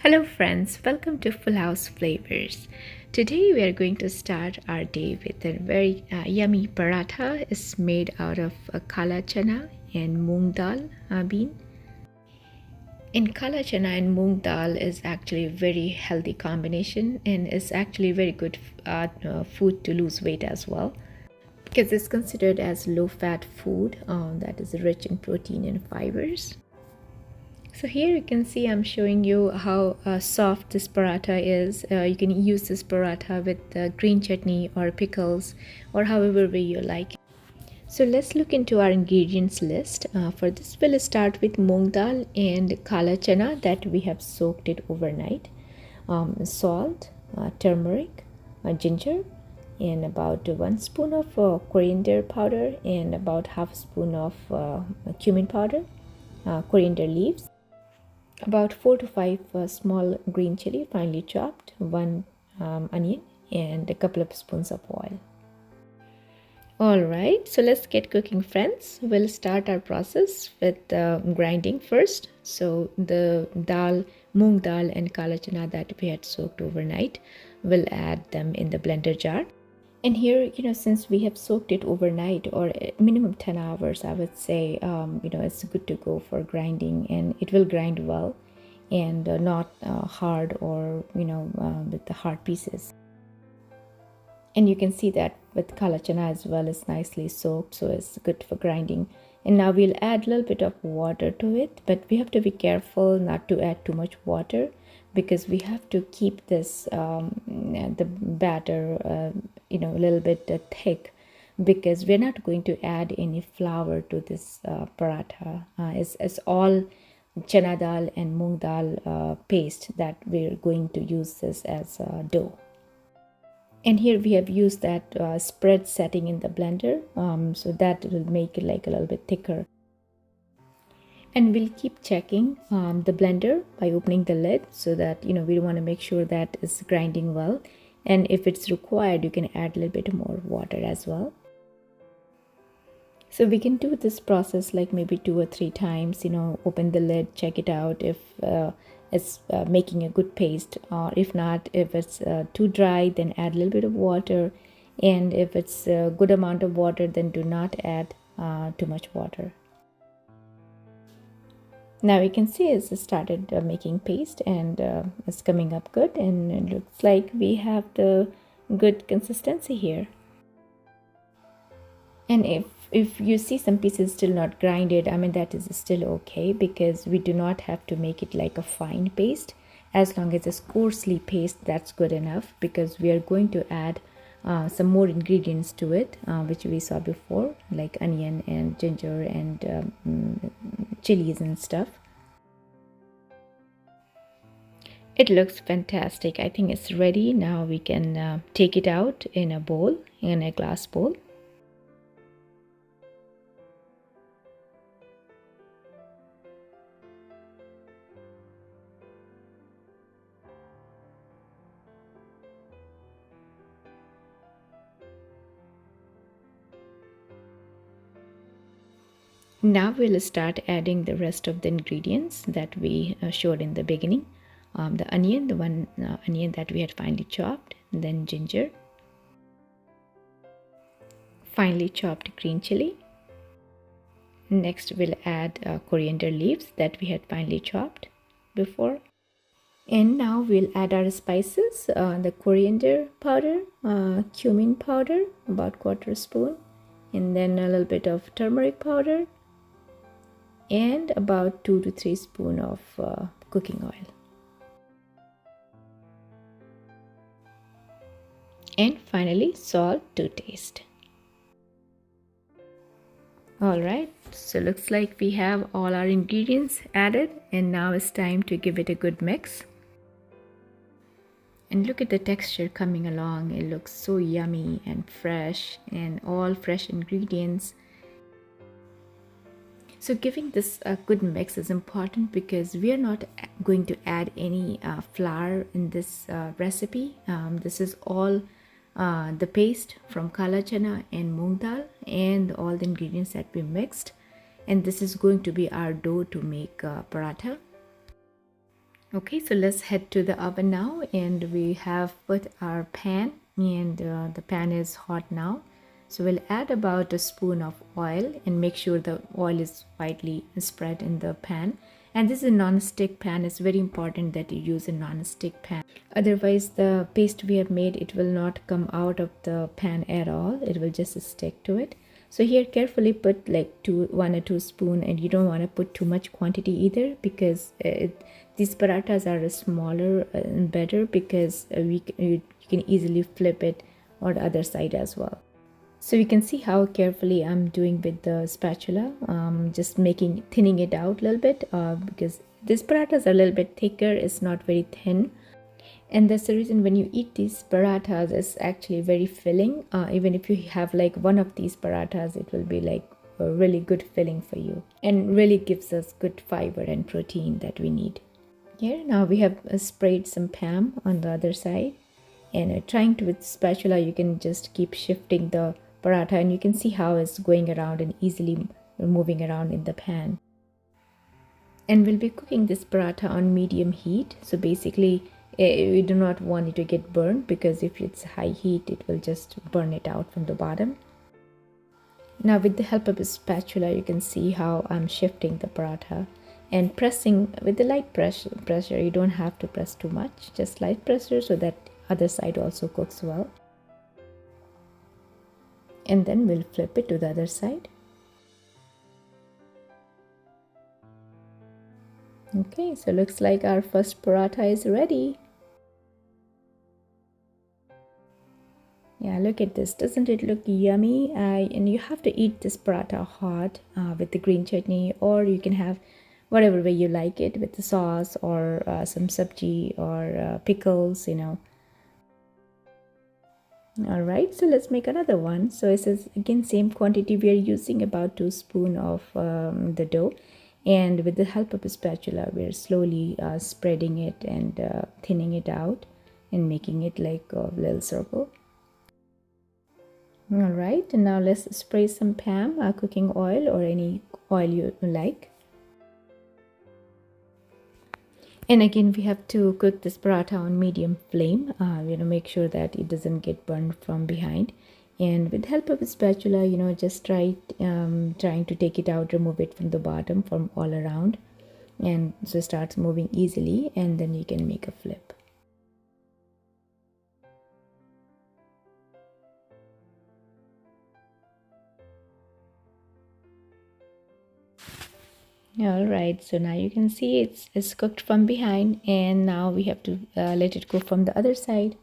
Hello friends, welcome to Full House Flavors. Today we are going to start our day with a very yummy paratha. It's made out of kala chana and moong dal bean. And kala chana and moong dal is actually a very healthy combination and is actually very good food to lose weight as well because it's considered as low fat food that is rich in protein and fibers. So here you can see I'm showing you how soft this paratha is. You can use this paratha with green chutney or pickles or however way you like. So let's look into our ingredients list. For this we'll start with moong dal and kala chana that we have soaked it overnight. Salt, turmeric, ginger, and about 1 spoon of coriander powder and about half a spoon of cumin powder, coriander leaves, about 4 to 5 small green chili finely chopped, one onion, and a couple of spoons of oil. Alright, so let's get cooking, friends. We'll start our process with grinding first. So the dal, moong dal and kala chana that we had soaked overnight, we'll add them in the blender jar. And here, since we have soaked it overnight or minimum 10 hours, I would say, it's good to go for grinding, and it will grind well and not hard or, with the hard pieces. And you can see that with kala chana as well, is nicely soaked, so it's good for grinding. And now we'll add a little bit of water to it, but we have to be careful not to add too much water because we have to keep this the batter a little bit thick, because we're not going to add any flour to this paratha. It's all chana dal and moong dal paste that we're going to use this as dough. And here we have used that spread setting in the blender, so that will make it like a little bit thicker. And we'll keep checking the blender by opening the lid, so that we want to make sure that it's grinding well, and if it's required you can add a little bit more water as well. So we can do this process like maybe 2 or 3 times, open the lid, check it out if it's making a good paste, or if not, if it's too dry, then add a little bit of water, and if it's a good amount of water, then do not add too much water. Now you can see it's started making paste, and it's coming up good, and it looks like we have the good consistency here. And if you see some pieces still not grinded, that is still okay, because we do not have to make it like a fine paste. As long as it's coarsely paste, that's good enough, because we are going to add some more ingredients to it, which we saw before, like onion and ginger and chilies and stuff. It looks fantastic. I think it's ready. Now we can take it out in a bowl, in a glass bowl. Now we'll start adding the rest of the ingredients that we showed in the beginning. The onion, the one onion that we had finely chopped, then ginger, finely chopped green chili. Next we'll add coriander leaves that we had finely chopped before. And now we'll add our spices, the coriander powder, cumin powder, about 1/4 spoon, and then a little bit of turmeric powder, and about 2 to 3 spoons of cooking oil. And finally, salt to taste. Alright, so looks like we have all our ingredients added, and now it's time to give it a good mix. And look at the texture coming along. It looks so yummy and fresh, and all fresh ingredients. So giving this a good mix is important, because we are not going to add any flour in this recipe. This is all the paste from kala chana and moong dal, and all the ingredients that we mixed, and this is going to be our dough to make paratha. Okay, so let's head to the oven now, and we have put our pan, and the pan is hot now. So we'll add about a spoon of oil and make sure the oil is widely spread in the pan. And this is a non-stick pan. It's very important that you use a non-stick pan. Otherwise, the paste we have made, it will not come out of the pan at all. It will just stick to it. So here carefully put like 1 or 2 spoon, and you don't want to put too much quantity either, because these parathas are smaller and better, because you can easily flip it on the other side as well. So you can see how carefully I'm doing with the spatula, just thinning it out a little bit, because these parathas are a little bit thicker. It's not very thin. And that's the reason when you eat these parathas, it's actually very filling. Even if you have like one of these parathas, it will be like a really good filling for you, and really gives us good fiber and protein that we need. Here now we have sprayed some Pam on the other side, and trying to with spatula you can just keep shifting the paratha, and you can see how it's going around and easily moving around in the pan. And we'll be cooking this paratha on medium heat. So basically we do not want it to get burned, because if it's high heat it will just burn it out from the bottom. Now with the help of a spatula you can see how I'm shifting the paratha and pressing with the light pressure. You don't have to press too much, just light pressure, so that other side also cooks well. And then we'll flip it to the other side. Okay, so looks like our first paratha is ready. Yeah, look at this. Doesn't it look yummy? And you have to eat this paratha hot with the green chutney, or you can have whatever way you like it, with the sauce or some sabji or pickles, All right, so let's make another one. So it says again same quantity. We are using about 2 spoon of the dough, and with the help of a spatula we're slowly spreading it and thinning it out and making it like a little circle. All right, and now let's spray some Pam cooking oil, or any oil you like. And again we have to cook this paratha on medium flame. Make sure that it doesn't get burned from behind. And with the help of a spatula, just trying to take it out, remove it from the bottom, from all around, and so it starts moving easily, and then you can make a flip. All right, so now you can see it's cooked from behind, and now we have to let it cook from the other side.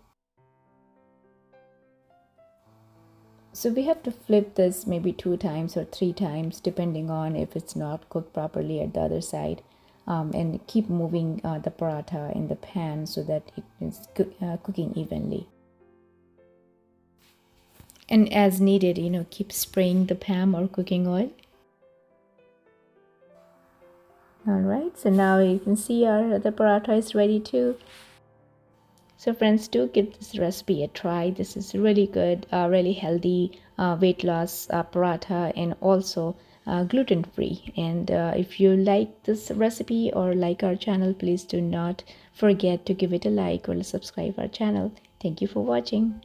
So we have to flip this maybe 2 times or 3 times, depending on if it's not cooked properly at the other side, and keep moving the paratha in the pan so that it is cooking evenly. And as needed, keep spraying the pan or cooking oil. All right, so now you can see the paratha is ready too. So friends, do give this recipe a try. This is really good, really healthy weight loss paratha, and also gluten free. And if you like this recipe or like our channel, please do not forget to give it a like or subscribe our channel. Thank you for watching.